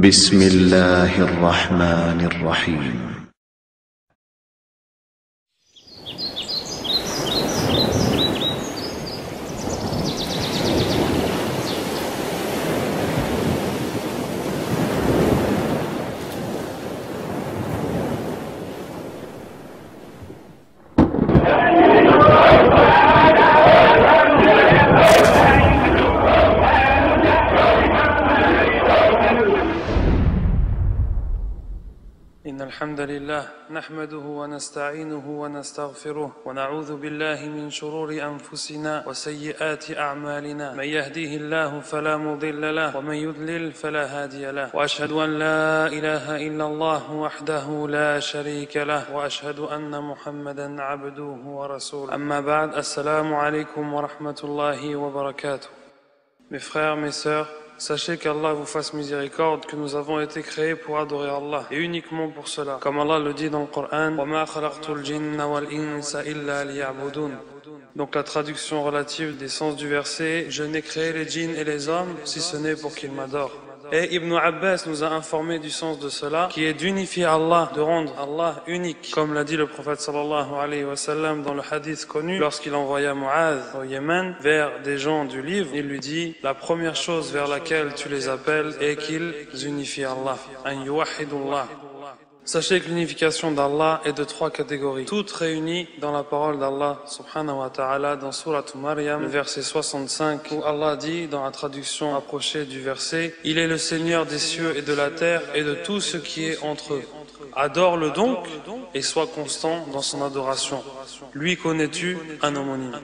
بسم الله الرحمن الرحيم. إن الحمد لله نحمده ونستعينه ونستغفره ونعوذ بالله من شرور أنفسنا وسيئات أعمالنا من يهديه الله فلا مضل له ومن يضلل فلا هادي له وأشهد أن لا إله إلا الله وحده لا شريك له وأشهد أن محمدا عبده ورسوله أما بعد السلام عليكم ورحمة الله وبركاته. Mes frères, mes sœurs, sachez qu'Allah vous fasse miséricorde, que nous avons été créés pour adorer Allah, et uniquement pour cela. Comme Allah le dit dans le Coran, وَمَا خَلَقْتُ الْجِنَّ وَالْإِنسَ إِلَّا لِيَعْبُدُونَ. Donc la traduction relative des sens du verset, je n'ai créé les djinns et les hommes, si ce n'est pour qu'ils m'adorent. Et Ibn Abbas nous a informé du sens de cela, qui est d'unifier Allah, de rendre Allah unique. Comme l'a dit le prophète sallallahu alayhi wa sallam dans le hadith connu, lorsqu'il envoya Mu'adh au Yémen vers des gens du livre, il lui dit, la première chose vers laquelle tu les appelles est qu'ils unifient Allah. An yuwahidullah. Sachez que l'unification d'Allah est de trois catégories, toutes réunies dans la parole d'Allah subhanahu wa ta'ala dans Surat Maryam, le verset 65, où Allah dit, dans la traduction approchée du verset, « Il est le Seigneur des cieux et de la terre et de tout ce qui est entre eux. Adore-le donc et sois constant dans son adoration. Lui connais-tu un homonyme ?»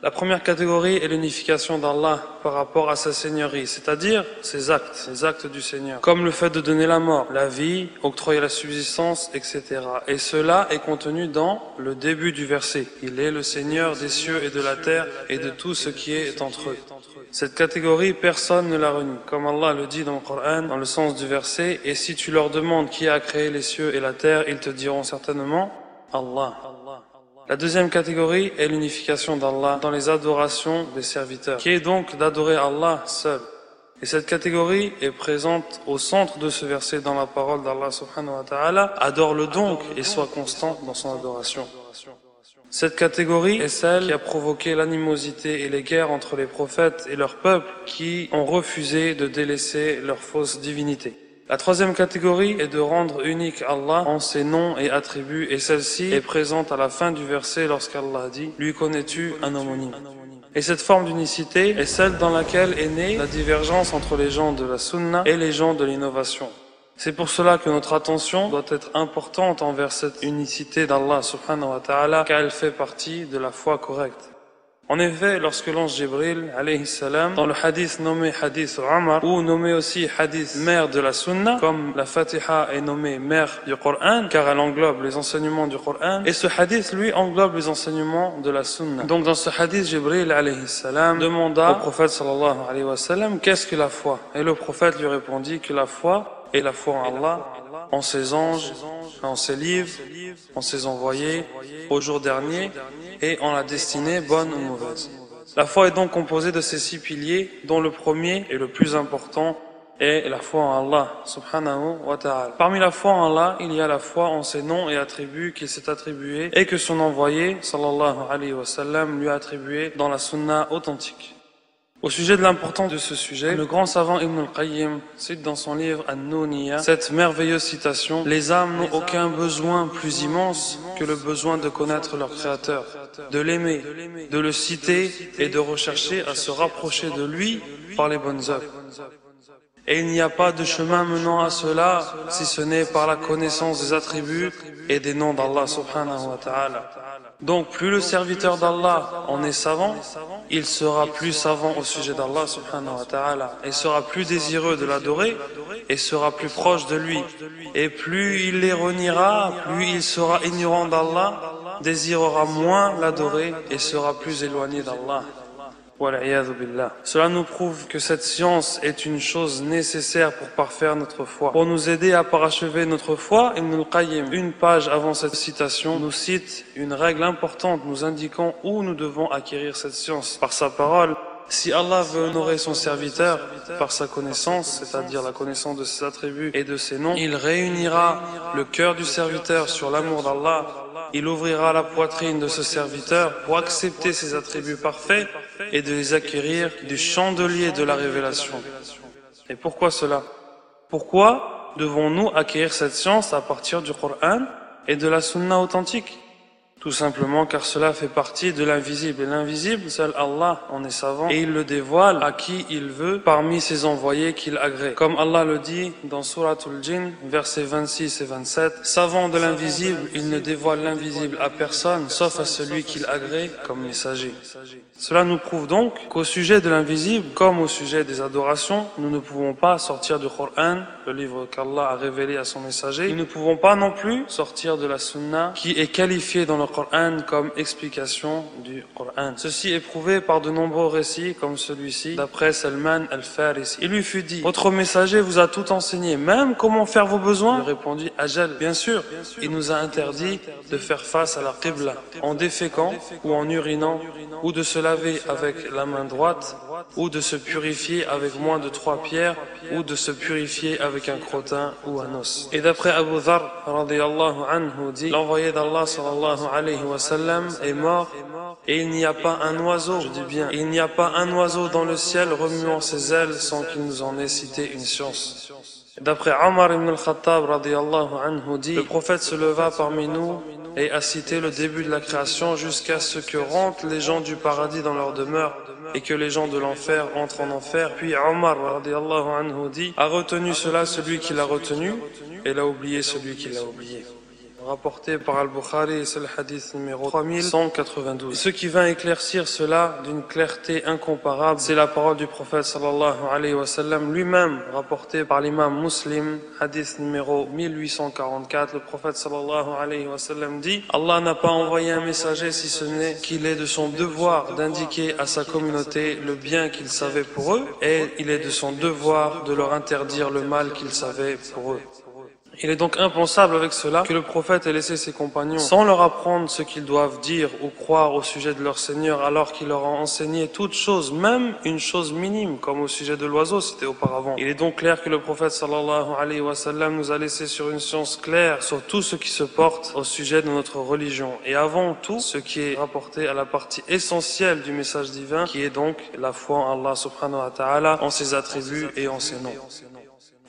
La première catégorie est l'unification d'Allah par rapport à sa seigneurie, c'est-à-dire ses actes, les actes du Seigneur, comme le fait de donner la mort, la vie, octroyer la subsistance, etc. Et cela est contenu dans le début du verset. Il est le Seigneur des cieux et de la terre et de tout ce qui est entre eux. Cette catégorie, personne ne la renie, comme Allah le dit dans le Coran, dans le sens du verset, et si tu leur demandes qui a créé les cieux et la terre, ils te diront certainement Allah. La deuxième catégorie est l'unification d'Allah dans les adorations des serviteurs, qui est donc d'adorer Allah seul. Et cette catégorie est présente au centre de ce verset dans la parole d'Allah subhanahu wa ta'ala. Adore-le donc et sois constant dans son adoration. Cette catégorie est celle qui a provoqué l'animosité et les guerres entre les prophètes et leur peuple qui ont refusé de délaisser leur fausse divinité. La troisième catégorie est de rendre unique Allah en ses noms et attributs, et celle-ci est présente à la fin du verset lorsqu'Allah dit « Lui connais-tu un homonyme ?» Et cette forme d'unicité est celle dans laquelle est née la divergence entre les gens de la sunna et les gens de l'innovation. C'est pour cela que notre attention doit être importante envers cette unicité d'Allah subhanahu wa ta'ala, car elle fait partie de la foi correcte. En effet, lorsque l'ange Jibril, alayhi salam, dans le hadith nommé hadith Omar, ou nommé aussi hadith mère de la sunna, comme la Fatiha est nommée mère du Coran, car elle englobe les enseignements du Coran, et ce hadith, lui, englobe les enseignements de la sunna. Donc dans ce hadith, Jibril, alayhi salam, demanda au prophète sallallahu alayhi wa sallam, qu'est-ce que la foi? Et le prophète lui répondit que la foi est la foi en Allah, en ses anges, en ses livres, en ses envoyés, au jour dernier, et en la destinée bonne ou mauvaise. La foi est donc composée de ces 6 piliers, dont le premier et le plus important est la foi en Allah, subhanahu wa ta'ala. Parmi la foi en Allah, il y a la foi en ses noms et attributs qu'il s'est attribués et que son envoyé, sallallahu alayhi wa sallam, lui a attribués dans la sunna authentique. Au sujet de l'importance de ce sujet, le grand savant Ibn al-Qayyim cite dans son livre An-Nuniyya cette merveilleuse citation: « Les âmes n'ont aucun besoin plus immense que le besoin de connaître leur Créateur, de l'aimer, de le citer et de rechercher à se rapprocher de lui par les bonnes œuvres. Et il n'y a pas de chemin menant à cela si ce n'est par la connaissance des attributs et des noms d'Allah subhanahu wa ta'ala. » Donc plus le serviteur d'Allah en est savant, il sera plus savant au sujet d'Allah subhanahu wa ta'ala, et sera plus désireux de l'adorer, et sera plus proche de lui. Et plus il les reniera, plus il sera ignorant d'Allah, désirera moins l'adorer, et sera plus éloigné d'Allah. Cela nous prouve que cette science est une chose nécessaire pour parfaire notre foi. Pour nous aider à parachever notre foi, Ibn al-Qayyim, une page avant cette citation, nous cite une règle importante nous indiquant où nous devons acquérir cette science. Par sa parole, Si Allah veut honorer son serviteur par sa connaissance, c'est-à-dire la connaissance de ses attributs et de ses noms, il réunira le cœur du serviteur sur l'amour d'Allah. Il ouvrira la poitrine de ce serviteur pour accepter ses attributs parfaits et de les acquérir du chandelier de la révélation. Et pourquoi cela? Pourquoi devons-nous acquérir cette science à partir du Coran et de la Sunna authentique? Tout simplement car cela fait partie de l'invisible. Et l'invisible, seul Allah en est savant et il le dévoile à qui il veut parmi ses envoyés qu'il agrée. Comme Allah le dit dans Suratul Jinn, versets 26 et 27, « Savant de l'invisible, il ne dévoile l'invisible à personne, sauf à celui qu'il agrée comme messager. » Cela nous prouve donc qu'au sujet de l'invisible, comme au sujet des adorations, nous ne pouvons pas sortir du Coran, le livre qu'Allah a révélé à son messager. Nous ne pouvons pas non plus sortir de la Sunna, qui est qualifiée dans le Coran comme explication du Coran. Ceci est prouvé par de nombreux récits comme celui-ci, d'après Salman al-Farisi. Il lui fut dit, votre messager vous a tout enseigné, même comment faire vos besoins? Il répondit, Ajal, bien sûr. Il nous a interdit de faire face à la Qibla, en déféquant ou en urinant, ou de se laver avec la main droite, ou de se purifier avec moins de 3 pierres, ou de se purifier avec un crottin ou un os. Et d'après Abu Dharr, radiyallahu anhu, dit, l'envoyé d'Allah sallallahu alayhi wa sallam est mort, et il n'y a pas un oiseau, je dis bien, il n'y a pas un oiseau dans le ciel remuant ses ailes sans qu'il nous en ait cité une science. D'après Omar ibn al-Khattab, radiyallahu anhu, dit, le prophète se leva parmi nous et a cité le début de la création jusqu'à ce que rentrent les gens du paradis dans leur demeure et que les gens de l'enfer entrent en enfer. Puis Omar, radiyallahu anhu, dit, a retenu cela celui qui l'a retenu et l'a oublié celui qui l'a oublié. Rapporté par Al-Bukhari, c'est le hadith numéro 3192. Ce qui vint éclaircir cela d'une clarté incomparable, c'est la parole du prophète sallallahu alayhi wa sallam lui-même, rapporté par l'imam Muslim, hadith numéro 1844. Le prophète sallallahu alayhi wa sallam dit, Allah n'a pas envoyé un messager si ce n'est qu'il est de son devoir d'indiquer à sa communauté le bien qu'il savait pour eux, et il est de son devoir de leur interdire le mal qu'il savait pour eux. Il est donc impensable avec cela que le prophète ait laissé ses compagnons sans leur apprendre ce qu'ils doivent dire ou croire au sujet de leur Seigneur alors qu'il leur a enseigné toute chose, même une chose minime comme au sujet de l'oiseau c'était auparavant. Il est donc clair que le prophète sallallahu alayhi wa sallam nous a laissé sur une science claire sur tout ce qui se porte au sujet de notre religion et avant tout ce qui est rapporté à la partie essentielle du message divin qui est donc la foi en Allah subhanahu wa ta'ala, en ses attributs et en ses noms.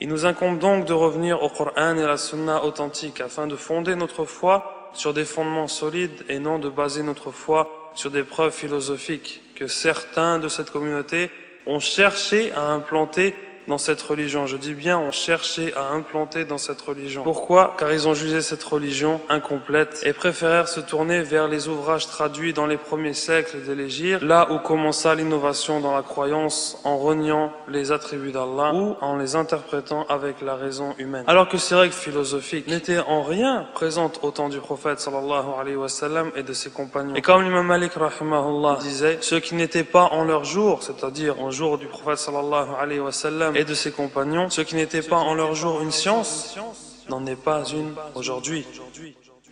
Il nous incombe donc de revenir au Coran et à la Sunna authentique afin de fonder notre foi sur des fondements solides et non de baser notre foi sur des preuves philosophiques que certains de cette communauté ont cherché à implanter dans cette religion. Je dis bien, ont cherché à implanter dans cette religion. Pourquoi? Car ils ont jugé cette religion incomplète et préférèrent se tourner vers les ouvrages traduits dans les premiers siècles des l'Hégire, là où commença l'innovation dans la croyance en reniant les attributs d'Allah ou en les interprétant avec la raison humaine. Alors que ces règles philosophiques n'étaient en rien présentes au temps du prophète sallallahu alayhi wa sallam et de ses compagnons. Et comme l'imam Malik rahimahullah disait, ceux qui n'étaient pas en leur jour, c'est-à-dire en jour du prophète sallallahu alayhi wa sallam et de ses compagnons, ceux qui n'étaient pas en leur jour une science, n'en est pas une aujourd'hui.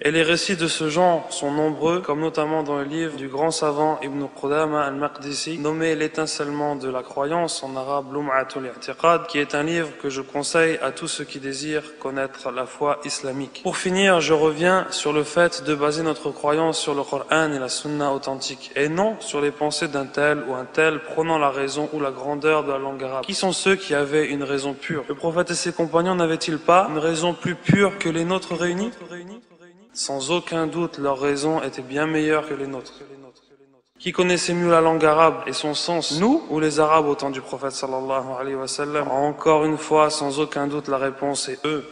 Et les récits de ce genre sont nombreux, comme notamment dans le livre du grand savant Ibn Qudama al-Maqdisi, nommé L'étincellement de la croyance, en arabe Lum'atul I'tiqad, qui est un livre que je conseille à tous ceux qui désirent connaître la foi islamique. Pour finir, je reviens sur le fait de baser notre croyance sur le Coran et la Sunna authentique, et non sur les pensées d'un tel ou un tel prônant la raison ou la grandeur de la langue arabe. Qui sont ceux qui avaient une raison pure? Le prophète et ses compagnons n'avaient-ils pas une raison plus pure que les nôtres réunis? Sans aucun doute, leur raison était bien meilleure que les nôtres. Qui connaissait mieux la langue arabe et son sens, nous ou les Arabes au temps du prophète sallallahu alayhi wa sallam? Encore une fois, sans aucun doute, la réponse est eux.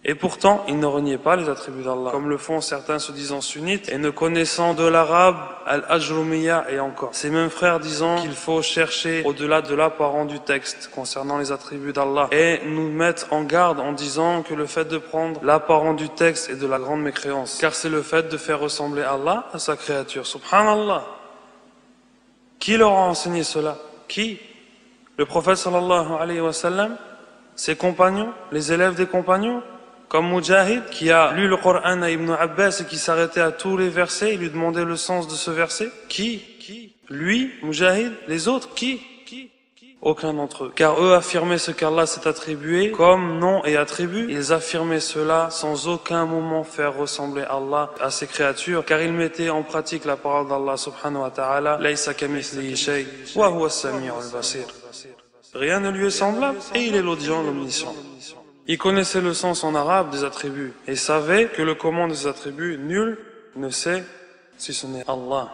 Et pourtant, ils ne reniaient pas les attributs d'Allah, comme le font certains se disant sunnites et ne connaissant de l'arabe, al-ajrumiyya et encore. Ces mêmes frères disant qu'il faut chercher au-delà de l'apparent du texte concernant les attributs d'Allah et nous mettent en garde en disant que le fait de prendre l'apparent du texte est de la grande mécréance, car c'est le fait de faire ressembler Allah à sa créature. Subhanallah. Qui leur a enseigné cela? Qui? Le prophète sallallahu alayhi wa sallam? Ses compagnons? Les élèves des compagnons? Comme Mujahid, qui a lu le Coran à Ibn Abbas et qui s'arrêtait à tous les versets, il lui demandait le sens de ce verset. Qui? Lui, Mujahid, les autres, qui? Aucun d'entre eux. Car eux affirmaient ce qu'Allah s'est attribué comme nom et attribut. Ils affirmaient cela sans aucun moment faire ressembler Allah à ses créatures, car ils mettaient en pratique la parole d'Allah subhanahu wa ta'ala, Laysa kamithlihi shay, wa huwa as-sami'ul basir. Rien ne lui est semblable et il est l'audient, l'omniscient. Il connaissait le sens en arabe des attributs et savait que le comment de ces attributs, nul ne sait si ce n'est Allah.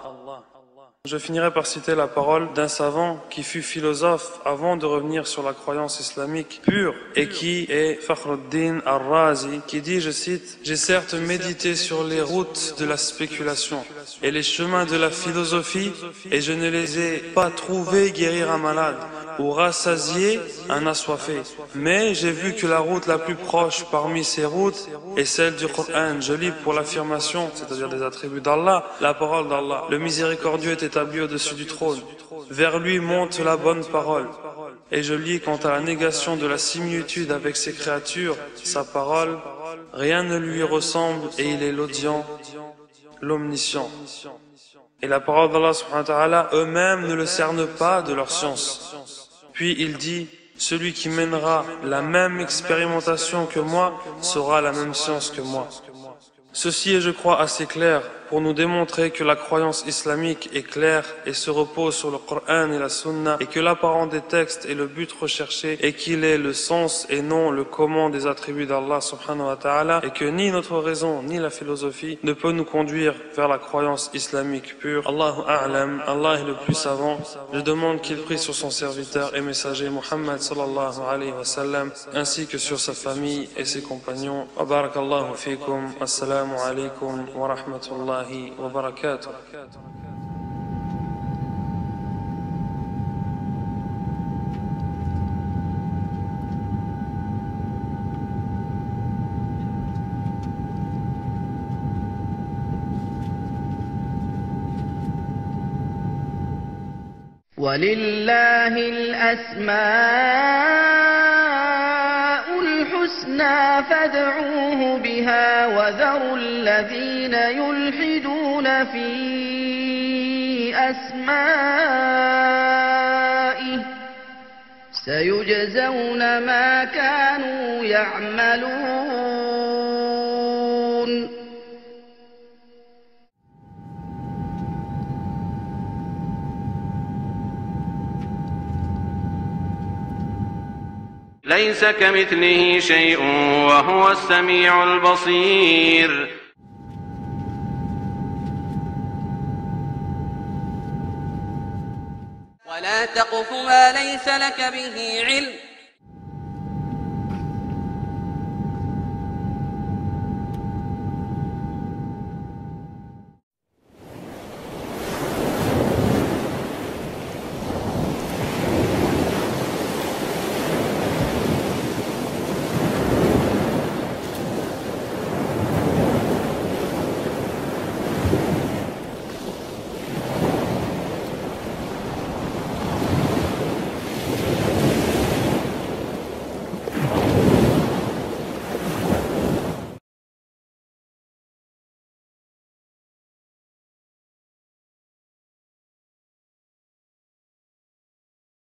Je finirai par citer la parole d'un savant qui fut philosophe avant de revenir sur la croyance islamique pure et qui est Fakhruddin Ar-Razi qui dit, je cite, « J'ai certes médité sur les routes de la spéculation et les chemins de la philosophie et je ne les ai pas trouvés guérir un malade ou rassasier un assoiffé. Mais j'ai vu que la route la plus proche parmi ces routes est celle du Coran. Je lis pour l'affirmation, c'est-à-dire des attributs d'Allah, la parole d'Allah. Le miséricordieux est établi au-dessus du trône. Vers lui monte la bonne parole. Et je lis quant à la négation de la similitude avec ses créatures, sa parole, rien ne lui ressemble et il est l'audient, l'omniscient. Et la parole d'Allah subhanahu wa ta'ala, eux-mêmes ne le cernent pas de leur science. Puis il dit, celui qui mènera la même expérimentation que moi saura la même science que moi. Ceci est, je crois, assez clair pour nous démontrer que la croyance islamique est claire et se repose sur le Coran et la Sunna et que l'apparent des textes est le but recherché et qu'il est le sens et non le comment des attributs d'Allah subhanahu wa ta'ala et que ni notre raison ni la philosophie ne peut nous conduire vers la croyance islamique pure. Allahu a'lam, Allah est le plus savant. Je demande qu'il prie sur son serviteur et messager Muhammad sallallahu alayhi wa sallam ainsi que sur sa famille et ses compagnons. Wa barakallahu fikum. Assalamu alaykum wa rahmatullahi وبركاته. ولله الأسماء الحسنى فادعوه بها وذروا الذين يلحدون في أسمائه سيجزون ما كانوا يعملون. ليس كمثله شيء وهو السميع البصير. ولا تقف ما ليس لك به علم